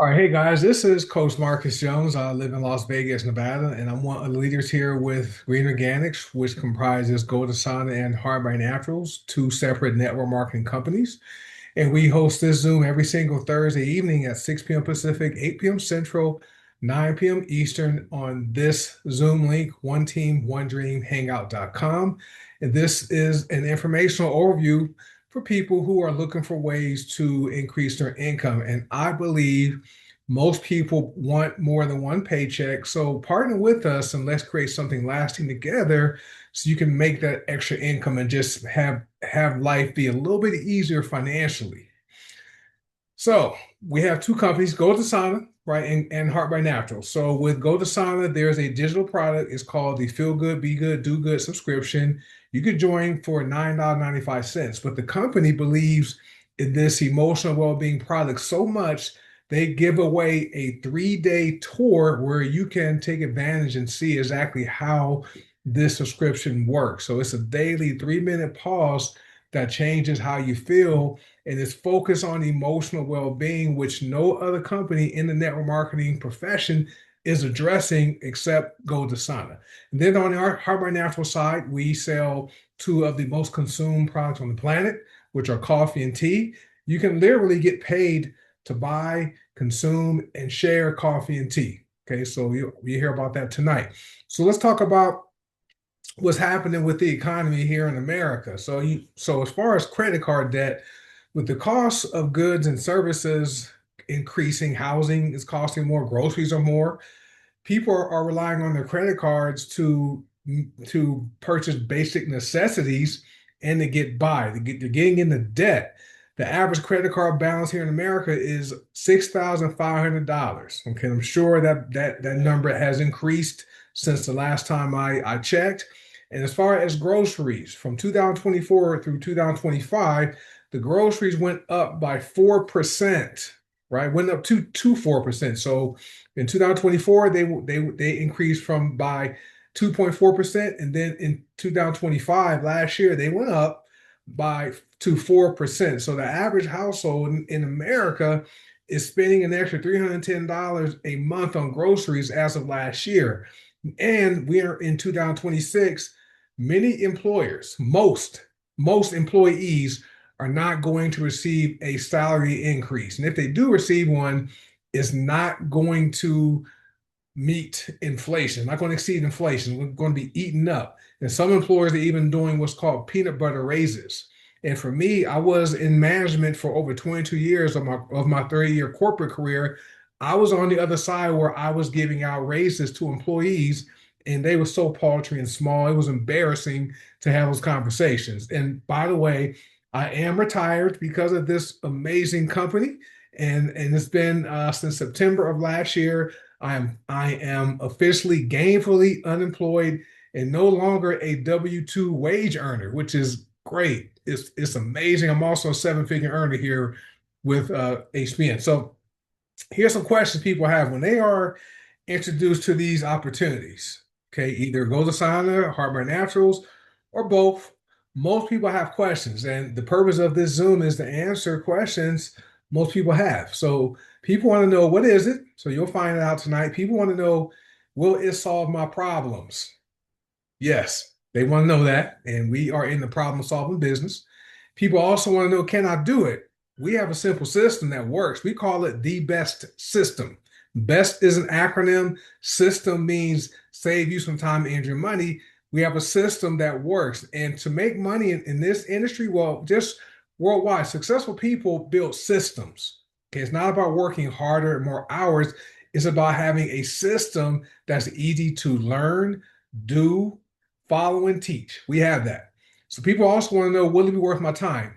All right, hey guys, this is Coach Marcus Jones. I live in Las Vegas, Nevada, and I'm one of the leaders here with Green Organics, which comprises goDesana and Hard by Naturals, two separate network marketing companies. And we host this Zoom every single Thursday evening at 6 p.m. Pacific, 8 p.m. Central, 9 p.m. Eastern on this Zoom link, one team, one dream, hangout.com. And this is an informational overview for people who are looking for ways to increase their income. And I believe most people want more than one paycheck. So partner with us and let's create something lasting together so you can make that extra income and just have life be a little bit easier financially. So we have two companies, goDesana, right, and Heart by Natural. So with goDesana, there's a digital product. It's called the Feel Good, Be Good, Do Good subscription. You could join for $9.95. But the company believes in this emotional well-being product so much they give away a 3-day tour where you can take advantage and see exactly how this subscription works. So it's a daily 3-minute pause that changes how you feel and is focused on emotional well-being, which no other company in the network marketing profession is addressing except goDesana. And then on our Harbor Natural side, we sell two of the most consumed products on the planet, which are coffee and tea. You can literally get paid to buy, consume, and share coffee and tea. Okay, so you hear about that tonight. So let's talk about what's happening with the economy here in America. So as far as credit card debt, with the cost of goods and services increasing, housing is costing more, groceries are more. People are relying on their credit cards to purchase basic necessities and to get by. They're getting into debt. The average credit card balance here in America is $6,500. Okay, I'm sure that number has increased since the last time I checked. And as far as groceries, from 2024 through 2025, the groceries went up by 4%, right? Went up to 4%. So in 2024, they increased from by 2.4%, and then in 2025, last year, they went up by to 4%. So the average household in America is spending an extra $310 a month on groceries as of last year. And we are in 2026. Many employers, most employees are not going to receive a salary increase. And if they do receive one, it's not going to meet inflation, not going to exceed inflation. We're going to be eaten up. And some employers are even doing what's called peanut butter raises. And for me, I was in management for over 22 years of my 30-year corporate career. I was on the other side where I was giving out raises to employees, and they were so paltry and small. It was embarrassing to have those conversations. And by the way, I am retired because of this amazing company, and it's been since September of last year. I am officially gainfully unemployed and no longer a W-2 wage earner, which is great. It's amazing. I'm also a seven-figure earner here with HBN. So here's some questions people have when they are introduced to these opportunities. Okay, either goDesana, Harbor Naturals, or both. Most people have questions, and the purpose of this Zoom is to answer questions most people have. So people want to know, what is it? So you'll find out tonight. People want to know, will it solve my problems? Yes, they want to know that. And we are in the problem solving business. People also want to know, can I do it? We have a simple system that works. We call it the best system. Best is an acronym. System means save you some time and your money. We have a system that works. And to make money in this industry, well, just worldwide, successful people build systems. Okay, it's not about working harder and more hours. It's about having a system that's easy to learn, do, follow, and teach. We have that. So people also want to know, will it be worth my time?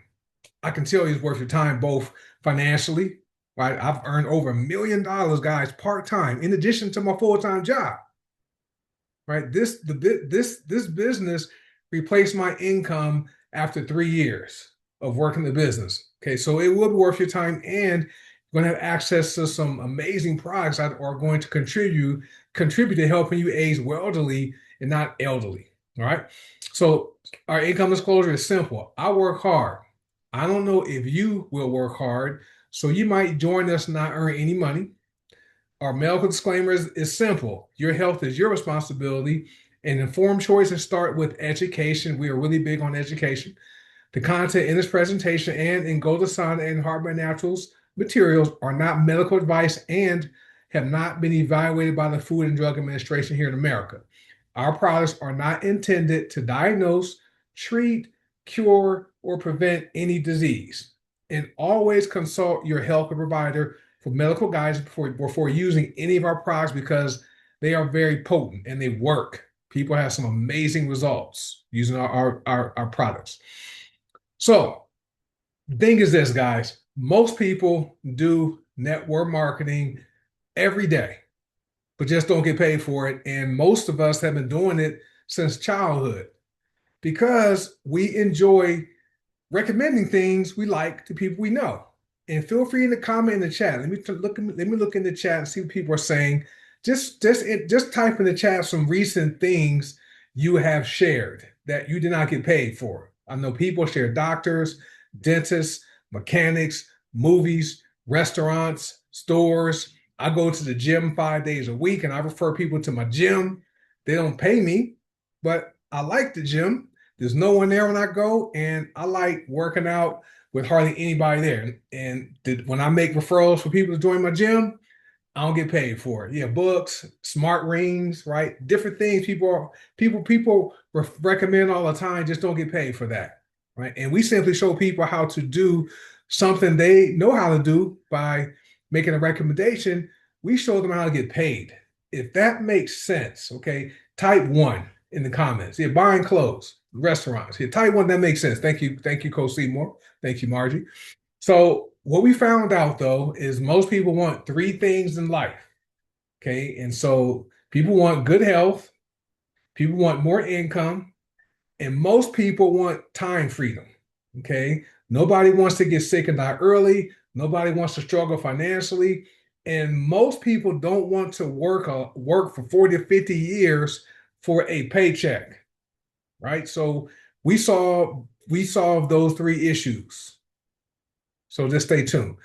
I can tell you it's worth your time, both financially, right? I've earned over $1 million, guys, part-time, in addition to my full-time job, right? This business replaced my income after 3 years of working the business. Okay, so it will be worth your time, and you're going to have access to some amazing products that are going to contribute to helping you age wealthily and not elderly. All right. So our income disclosure is simple. I work hard. I don't know if you will work hard, so you might join us and not earn any money. Our medical disclaimer is simple. Your health is your responsibility, and informed choices start with education. We are really big on education. The content in this presentation and in goDesana and Heart by Naturals materials are not medical advice and have not been evaluated by the Food and Drug Administration here in America. Our products are not intended to diagnose, treat, cure, or prevent any disease. And always consult your health provider for medical guidance before using any of our products because they are very potent and they work. People have some amazing results using our products. So the thing is this, guys, most people do network marketing every day, but just don't get paid for it. And most of us have been doing it since childhood because we enjoy recommending things we like to people we know. And feel free to comment in the chat. Let me look in the chat and see what people are saying. Just type in the chat some recent things you have shared that you did not get paid for. I know people share doctors, dentists, mechanics, movies, restaurants, stores. I go to the gym 5 days a week and I refer people to my gym. They don't pay me, but I like the gym. There's no one there when I go, and I like working out with hardly anybody there. And when I make referrals for people to join my gym, I don't get paid for it. Yeah, books, smart rings, right? Different things people recommend all the time, just don't get paid for that, right? And we simply show people how to do something they know how to do by making a recommendation. We show them how to get paid. If that makes sense, okay, type one in the comments. Yeah, buying clothes, restaurants. Yeah, type one that makes sense. Thank you, Coach Seymour. Thank you, Margie. So what we found out though is most people want three things in life. Okay. And so people want good health, people want more income, and most people want time freedom. Okay. Nobody wants to get sick and die early. Nobody wants to struggle financially. And most people don't want to work for 40 to 50 years for a paycheck. Right. So we solved those three issues. So just stay tuned.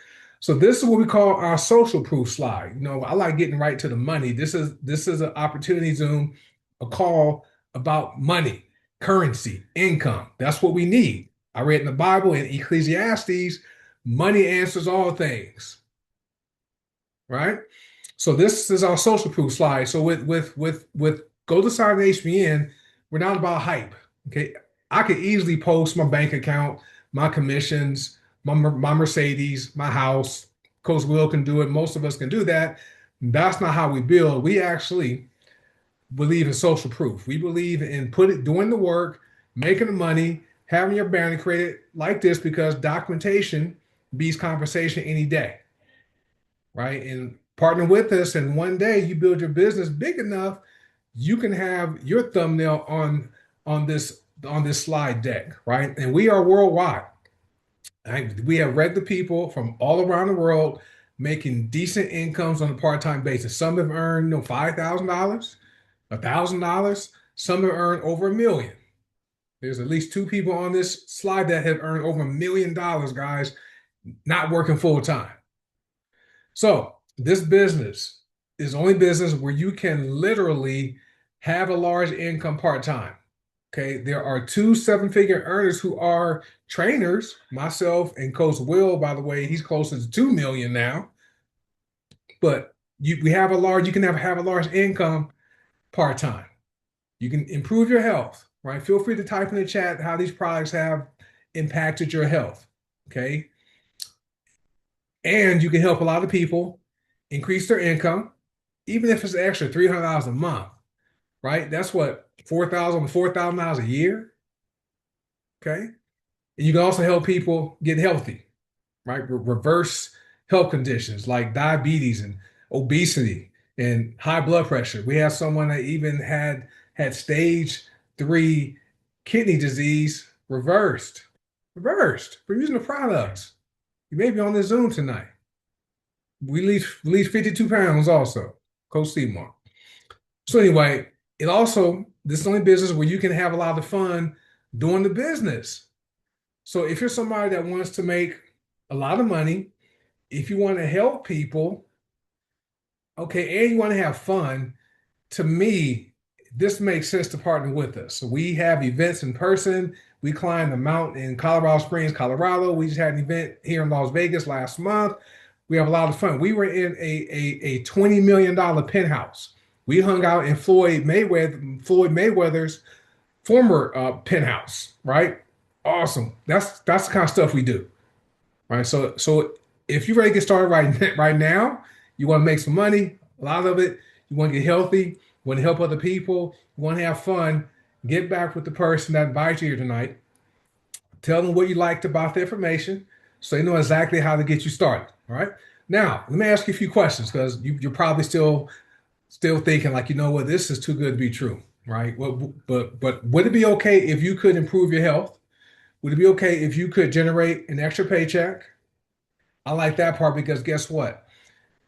So this is what we call our social proof slide. I like getting right to the money. This is an opportunity Zoom, a call about money, currency, income. That's what we need. I read in the Bible in Ecclesiastes, money answers all things. Right? So this is our social proof slide. So with goDesana and HBN, we're not about hype. Okay. I could easily post my bank account, my commissions, my Mercedes, my house. Coach Will can do it. Most of us can do that. That's not how we build. We actually believe in social proof. We believe in doing the work, making the money, having your brand created like this because documentation beats conversation any day, right? And partner with us, and one day you build your business big enough, you can have your thumbnail on this slide deck, right? And we are worldwide. Right? We have regular people from all around the world making decent incomes on a part-time basis. Some have earned, $5,000, $1,000. Some have earned over $1 million. There's at least two people on this slide that have earned over $1 million, guys, not working full time. So this business is the only business where you can literally have a large income part-time. Okay, there are two seven-figure earners who are trainers, myself and Coach Will, by the way, he's closer to 2 million now. But you can have a large income part-time. You can improve your health, right? Feel free to type in the chat how these products have impacted your health. Okay. And you can help a lot of people increase their income, even if it's an extra $300 a month, right? That's what, $4,000 a year. Okay. And you can also help people get healthy, right? Reverse health conditions like diabetes and obesity and high blood pressure. We have someone that even had stage 3 kidney disease reversed for using the products. You may be on this Zoom tonight. We released 52 pounds also, Coach Seymour. So anyway, this is the only business where you can have a lot of fun doing the business. So if you're somebody that wants to make a lot of money, if you want to help people, Okay, and you want to have fun. To me, this makes sense to partner with us. So we have events in person. We climbed the mountain in Colorado Springs, Colorado. We just had an event here in Las Vegas last month. We have a lot of fun. We were in a $20 million penthouse. We hung out in Floyd Mayweather's former penthouse, right? Awesome. That's the kind of stuff we do, right? So if you're ready to get started right now, you want to make some money, a lot of it, you want to get healthy, you want to help other people, you want to have fun, get back with the person that invited you here tonight. Tell them what you liked about the information so they know exactly how to get you started. All right. Now, let me ask you a few questions because you're probably still thinking like, you know what, this is too good to be true, right? But would it be okay if you could improve your health? Would it be okay if you could generate an extra paycheck? I like that part because guess what?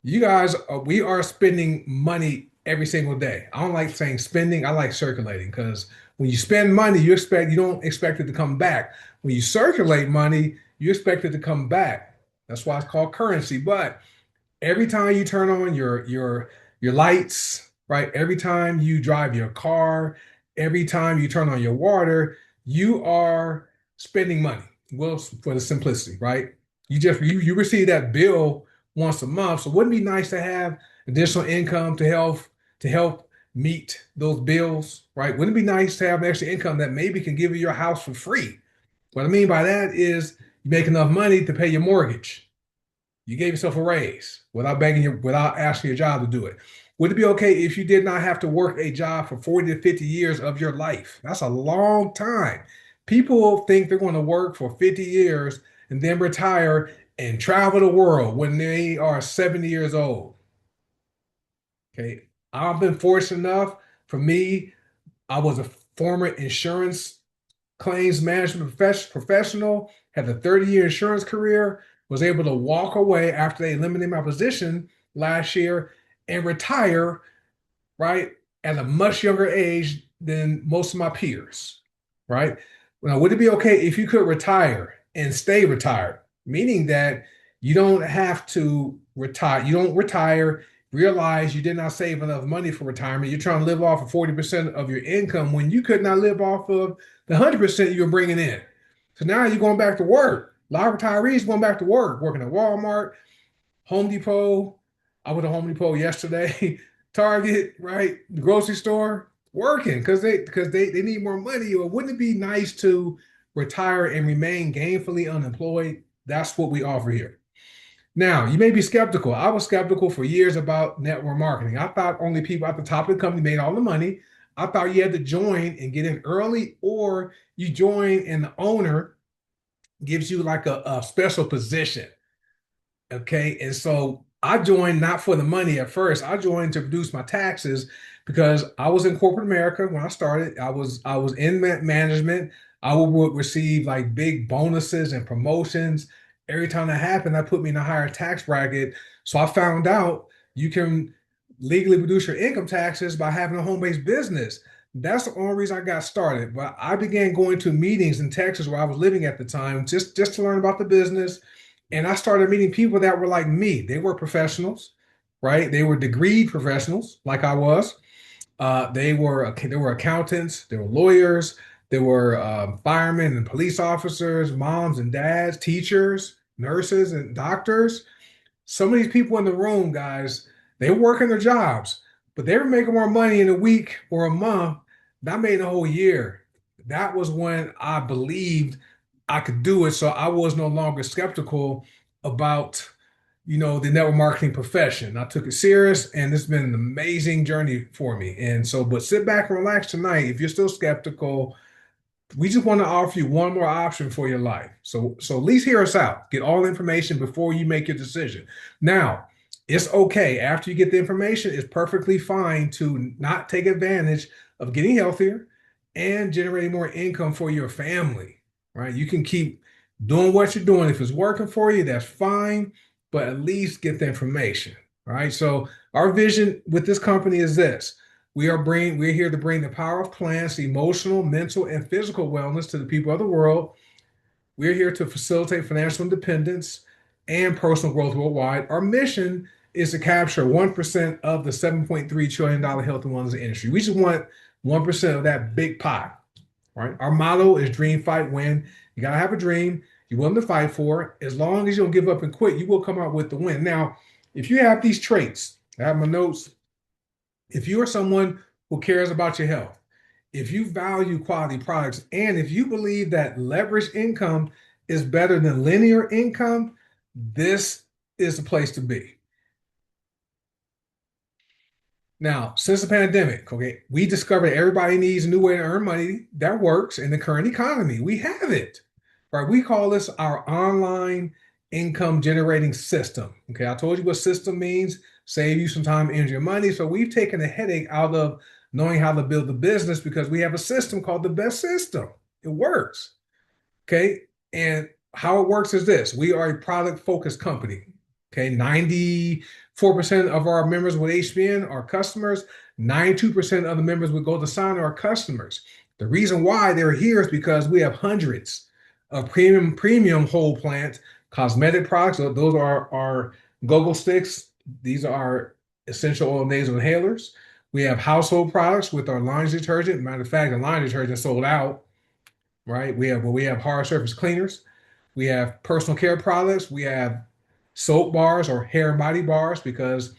You guys, we are spending money every single day. I don't like saying spending. I like circulating because when you spend money, you don't expect it to come back. When you circulate money, you expect it to come back. That's why it's called currency. But every time you turn on your lights, right? Every time you drive your car, every time you turn on your water, you are spending money. Well, for the simplicity, right? You receive that bill once a month. So wouldn't it be nice to have additional income to help meet those bills, right? Wouldn't it be nice to have an extra income that maybe can give you your house for free? What I mean by that is you make enough money to pay your mortgage. You gave yourself a raise without asking your job to do it. Would it be okay if you did not have to work a job for 40 to 50 years of your life? That's a long time. People think they're going to work for 50 years and then retire and travel the world when they are 70 years old. Okay. I've been fortunate enough. For me, I was a former insurance claims management professional, had a 30-year insurance career, was able to walk away after they eliminated my position last year and retire, right, at a much younger age than most of my peers, right? Now, would it be okay if you could retire and stay retired, meaning that you don't have to retire, you don't retire, realize you did not save enough money for retirement, you're trying to live off of 40% of your income when you could not live off of the 100% you were bringing in. So now you're going back to work. A lot of retirees going back to work, working at Walmart, Home Depot. I went to Home Depot yesterday. Target, right? The grocery store, working because they need more money. Or wouldn't it be nice to retire and remain gainfully unemployed? That's what we offer here. Now, you may be skeptical. I was skeptical for years about network marketing. I thought only people at the top of the company made all the money. I thought you had to join and get in early, or you join and the owner gives you like a special position. Okay. And so I joined not for the money at first. I joined to reduce my taxes because I was in corporate America when I started. I was in management. I would receive like big bonuses and promotions. Every time that happened, that put me in a higher tax bracket. So I found out you can legally reduce your income taxes by having a home-based business. That's the only reason I got started. But I began going to meetings in Texas where I was living at the time, just to learn about the business, and I started meeting people that were like me. They were professionals, right? They were degreed professionals, like I was. They were accountants, they were lawyers, they were firemen and police officers, moms and dads, teachers, nurses and doctors. Some of these people in the room, guys, they were working their jobs, but they were making more money in a week or a month than I made in a whole year. That was when I believed I could do it. So I was no longer skeptical about, the network marketing profession. I took it serious, and it's been an amazing journey for me. And so, but sit back and relax tonight. If you're still skeptical, we just want to offer you one more option for your life. So at least hear us out. Get all the information before you make your decision. Now, it's okay. After you get the information, it's perfectly fine to not take advantage of getting healthier and generating more income for your family, right? You can keep doing what you're doing. If it's working for you, that's fine, but at least get the information, right? So our vision with this company is this. We're here to bring the power of plants, emotional, mental, and physical wellness to the people of the world. We're here to facilitate financial independence and personal growth worldwide. Our mission is to capture 1% of the $7.3 trillion health and wellness industry. We just want 1% of that big pie, right? Our motto is dream, fight, win. You got to have a dream. You're willing to fight for it. As long as you don't give up and quit, you will come out with the win. Now, if you have these traits, I have my notes. If you are someone who cares about your health, if you value quality products, and if you believe that leveraged income is better than linear income, this is the place to be. Now, since the pandemic, okay, we discovered everybody needs a new way to earn money that works in the current economy. We have it, right? We call this our online income generating system. Okay, I told you what system means, save you some time, energy, and money. So we've taken the headache out of knowing how to build the business because we have a system called the best system. It works. Okay. And how it works is this: we are a product focused company. Okay. 94% of our members with HBN are customers. 92% of the members with goDesana are customers. The reason why they're here is because we have hundreds of premium whole plant cosmetic products. So those are our go-go sticks. These are essential oil nasal inhalers. We have household products with our laundry detergent. Matter of fact, the laundry detergent sold out, right? We have hard surface cleaners. We have personal care products. We have soap bars or hair and body bars because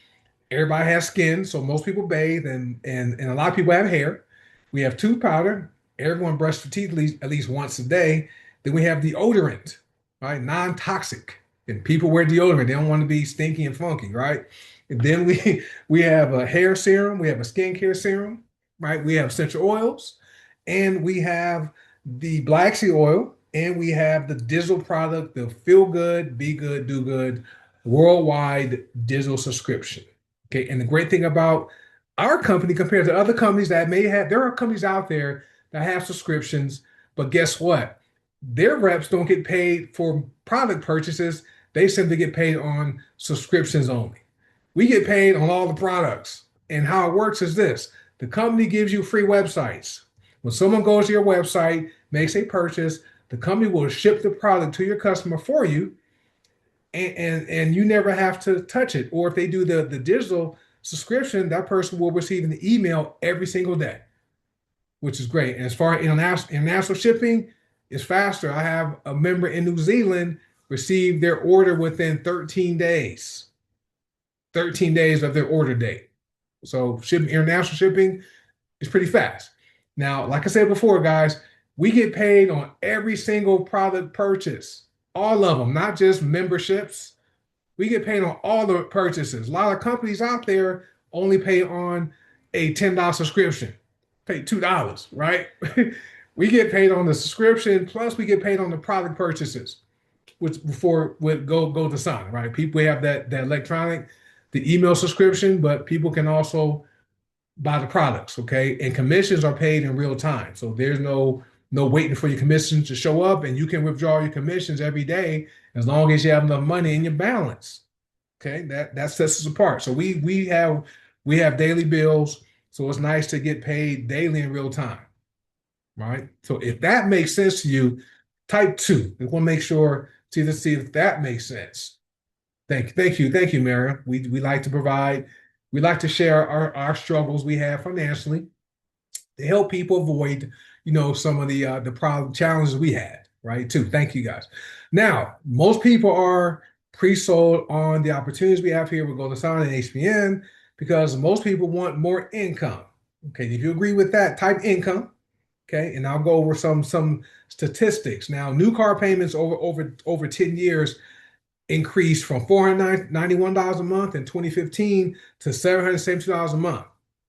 everybody has skin, so most people bathe, and a lot of people have hair. We have tooth powder. Everyone brushes their teeth at least once a day. Then we have deodorant, right? Non-toxic. And people wear deodorant. They don't want to be stinky and funky, right? And then we have a hair serum. We have a skincare serum, right? We have essential oils, and we have the black seed oil, and we have the digital product, the Feel Good, Be Good, Do Good worldwide digital subscription. Okay. And the great thing about our company compared to other companies that may have, there are companies out there that have subscriptions, but guess what? Their reps don't get paid for product purchases. They simply get paid on subscriptions only. We get paid on all the products. And how it works is this: the company gives you free websites. When someone goes to your website, makes a purchase, the company will ship the product to your customer for you, and you never have to touch it. Or if they do the digital subscription, that person will receive an email every single day, which is great. And as far as international shipping, it's faster. I have a member in New Zealand receive their order within 13 days, 13 days of their order date. So international shipping is pretty fast. Now, like I said before, guys, we get paid on every single product purchase, all of them, not just memberships. We get paid on all the purchases. A lot of companies out there only pay on a $10 subscription, pay $2, right? We get paid on the subscription, plus we get paid on the product purchases, which before would go to sign, right? People have that electronic, the email subscription, but people can also buy the products, okay? And commissions are paid in real time. So there's no waiting for your commissions to show up, and you can withdraw your commissions every day as long as you have enough money in your balance. Okay, that sets us apart. So we have daily bills, so it's nice to get paid daily in real time, right? So if that makes sense to you, type 2. We want to make sure to see if that makes sense. Thank you, Miriam. We like to provide, we like to share our struggles we have financially to help people avoid, some of the problem challenges we had, right? Too. Thank you, guys. Now, most people are pre-sold on the opportunities we have here with goDesana and HBN because most people want more income. Okay, if you agree with that, type income. Okay, and I'll go over some statistics. Now, new car payments over 10 years increased from $491 a month in 2015 to $772 a month.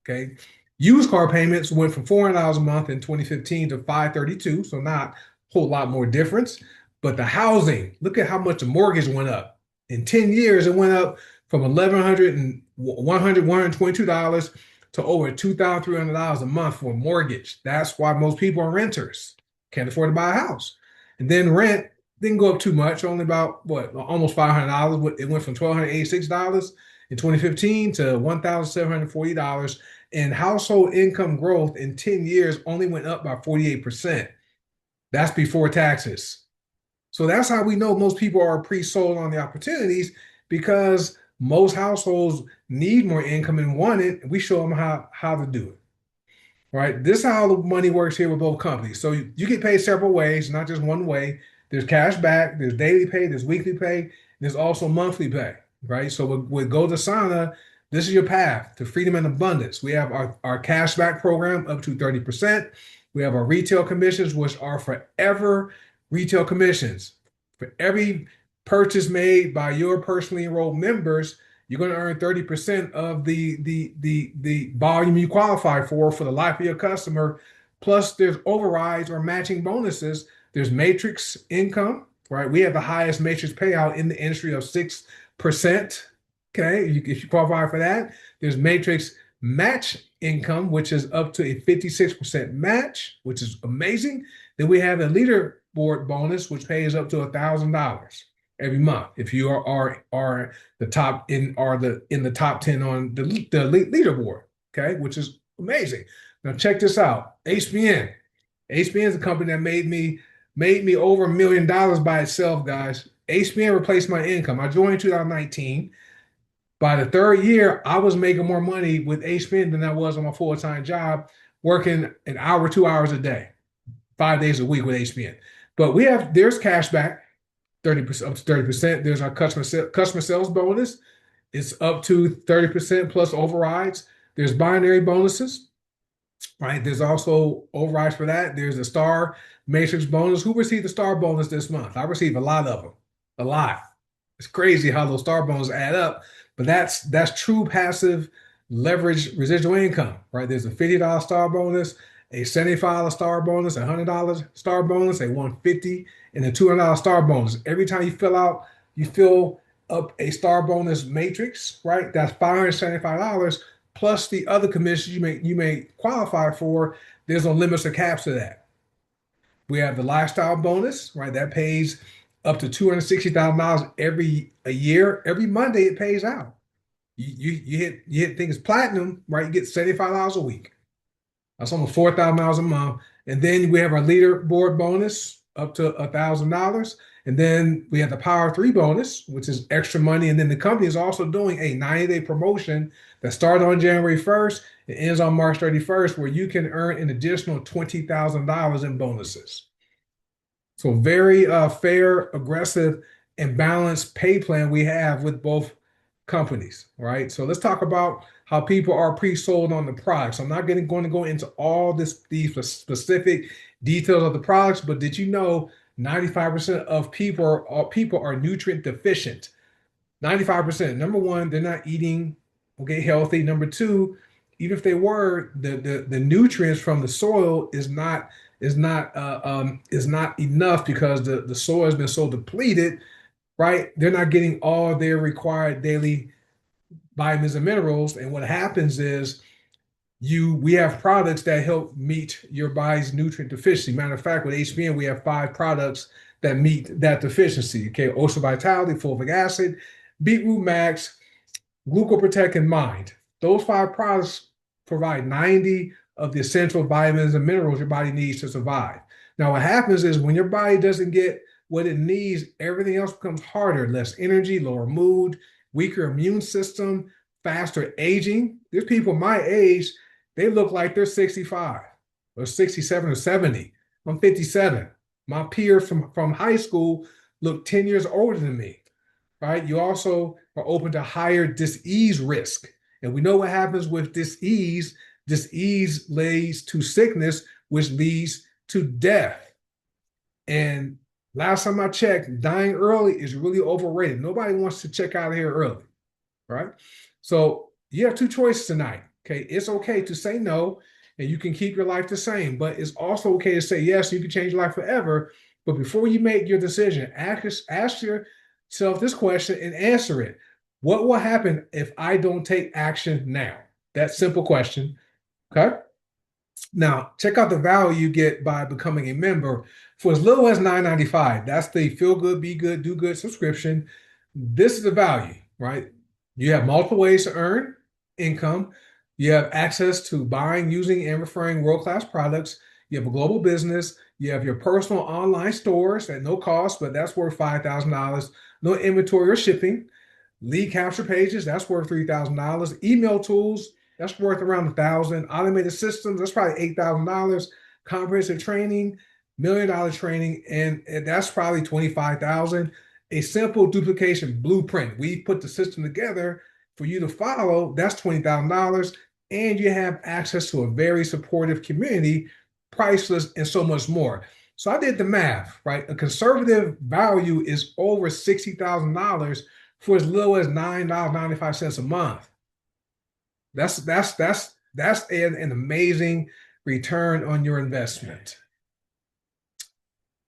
Okay. Used car payments went from $400 a month in 2015 to $532, so not a whole lot more difference. But the housing, look at how much the mortgage went up. In 10 years, it went up from $1,122 to over $2,300 a month for a mortgage. That's why most people are renters, can't afford to buy a house. And then rent didn't go up too much, only about almost $500. It went from $1,286 in 2015 to $1,740. And household income growth in 10 years only went up by 48%. That's before taxes. So that's how we know most people are pre-sold on the opportunities, because most households need more income and want it. We show them how to do it. Right? This is how the money works here with both companies. So you get paid several ways, not just one way. There's cash back, there's daily pay, there's weekly pay, there's also monthly pay, right? So with goDesana, this is your path to freedom and abundance. We have our cash back program up to 30%. We have our retail commissions, which are forever retail commissions. For every purchase made by your personally enrolled members, you're going to earn 30% of the volume you qualify for the life of your customer. Plus, there's overrides or matching bonuses. There's matrix income, right? We have the highest matrix payout in the industry of 6%. Okay, if you qualify for that, there's matrix match income, which is up to a 56% match, which is amazing. Then we have a leaderboard bonus, which pays up to $1,000 every month if you are the top in the top 10 on the leaderboard. Okay, which is amazing. Now check this out. HBN. HBN is a company that made me over $1 million by itself, guys. HBN replaced my income. I joined in 2019. By the third year, I was making more money with HBN than I was on my full-time job, working an hour, 2 hours a day, 5 days a week with HBN. But there's cash back, 30% up to 30%. There's our customer sales bonus. It's up to 30% plus overrides. There's binary bonuses, right? There's also overrides for that. There's a star matrix bonus. Who received the star bonus this month? I received a lot of them, a lot. It's crazy how those star bonuses add up, but that's true passive leverage residual income, right? There's a $50 star bonus, a $75 star bonus, a $100 star bonus, a $150, and a $200 star bonus. Every time you fill up a star bonus matrix, right? That's $575 plus the other commissions you may qualify for. There's no limits or caps to that. We have the lifestyle bonus, right? That pays up to $260,000 every a year. Every Monday it pays out. You hit things platinum, right? You get $75 a week. That's almost $4,000 a month. And then we have our leaderboard bonus up to $1,000. And then we have the Power 3 bonus, which is extra money. And then the company is also doing a 90-day promotion that started on January 1st and ends on March 31st, where you can earn an additional $20,000 in bonuses. So very fair, aggressive, and balanced pay plan we have with both companies, right? So let's talk about how people are pre-sold on the products. I'm not going to go into all these specific details of the products, but did you know 95% of people are nutrient deficient? 95%. Number one, they're not eating healthy. Number two, even if they were, the nutrients from the soil is not enough because the soil has been so depleted, right? They're not getting all their required daily vitamins and minerals. And what happens is we have products that help meet your body's nutrient deficiency. Matter of fact, with HBN, we have 5 products that meet that deficiency. Okay, Ocean Vitality, fulvic acid, Beetroot Max, Glucoprotect, and Mind. Those 5 products provide 90 of the essential vitamins and minerals your body needs to survive. Now, what happens is when your body doesn't get what it needs, everything else becomes harder, less energy, lower mood, weaker immune system, faster aging. There's people my age, they look like they're 65 or 67 or 70. I'm 57. My peers from high school look 10 years older than me, right? You also are open to higher disease risk. And we know what happens with disease. Disease leads to sickness, which leads to death. And last time I checked, dying early is really overrated. Nobody wants to check out of here early, right? So you have 2 choices tonight. Okay, it's okay to say no, and you can keep your life the same, but it's also okay to say yes. You can change your life forever. But before you make your decision, ask yourself this question and answer it. What will happen if I don't take action now? That simple question. Okay. Now, check out the value you get by becoming a member for as little as $9.95. That's the Feel Good, Be Good, Do Good subscription. This is the value, right? You have multiple ways to earn income. You have access to buying, using, and referring world-class products. You have a global business. You have your personal online stores at no cost, but that's worth $5,000. No inventory or shipping. Lead capture pages, that's worth $3,000. Email tools, that's worth around 1,000. Automated systems, that's probably $8,000. Comprehensive training, $1 million training, and that's probably 25,000. A simple duplication blueprint. We put the system together for you to follow, that's $20,000. And you have access to a very supportive community, priceless, and so much more. So I did the math, right? A conservative value is over $60,000 for as little as $9.95 a month. That's an amazing return on your investment.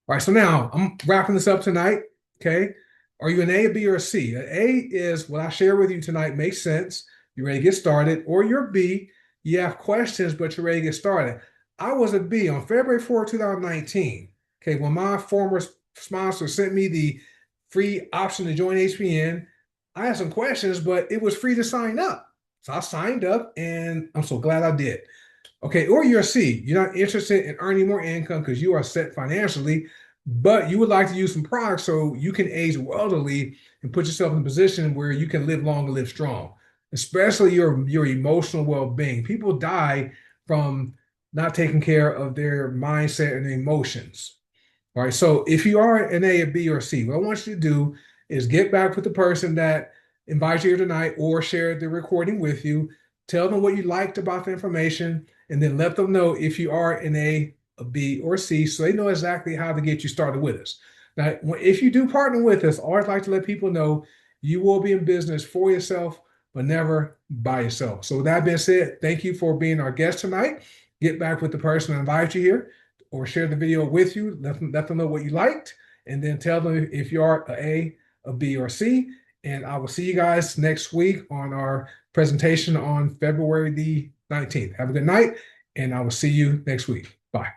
All right, so now I'm wrapping this up tonight. Okay. Are you an A, a B, or a C? An A is what I share with you tonight makes sense. You're ready to get started. Or you're B, you have questions, but you're ready to get started. I was a B on February 4th, 2019. Okay, when my former sponsor sent me the free option to join HPN, I had some questions, but it was free to sign up. So I signed up and I'm so glad I did. Okay, or you're a C. You're not interested in earning more income because you are set financially, but you would like to use some products so you can age wealthily and put yourself in a position where you can live long and live strong, especially your emotional well-being. People die from not taking care of their mindset and their emotions. All right. So if you are an A, a B, or a C, what I want you to do is get back with the person that invited you here tonight or shared the recording with you. Tell them what you liked about the information, and then let them know if you are an a B, or a C, so they know exactly how to get you started with us. Now, if you do partner with us, I always like to let people know you will be in business for yourself, but never by yourself. So with that being said, thank you for being our guest tonight. Get back with the person that invited you here or share the video with you. Let them know what you liked, and then tell them if you are a B, or C. And I will see you guys next week on our presentation on February the 19th. Have a good night, and I will see you next week. Bye.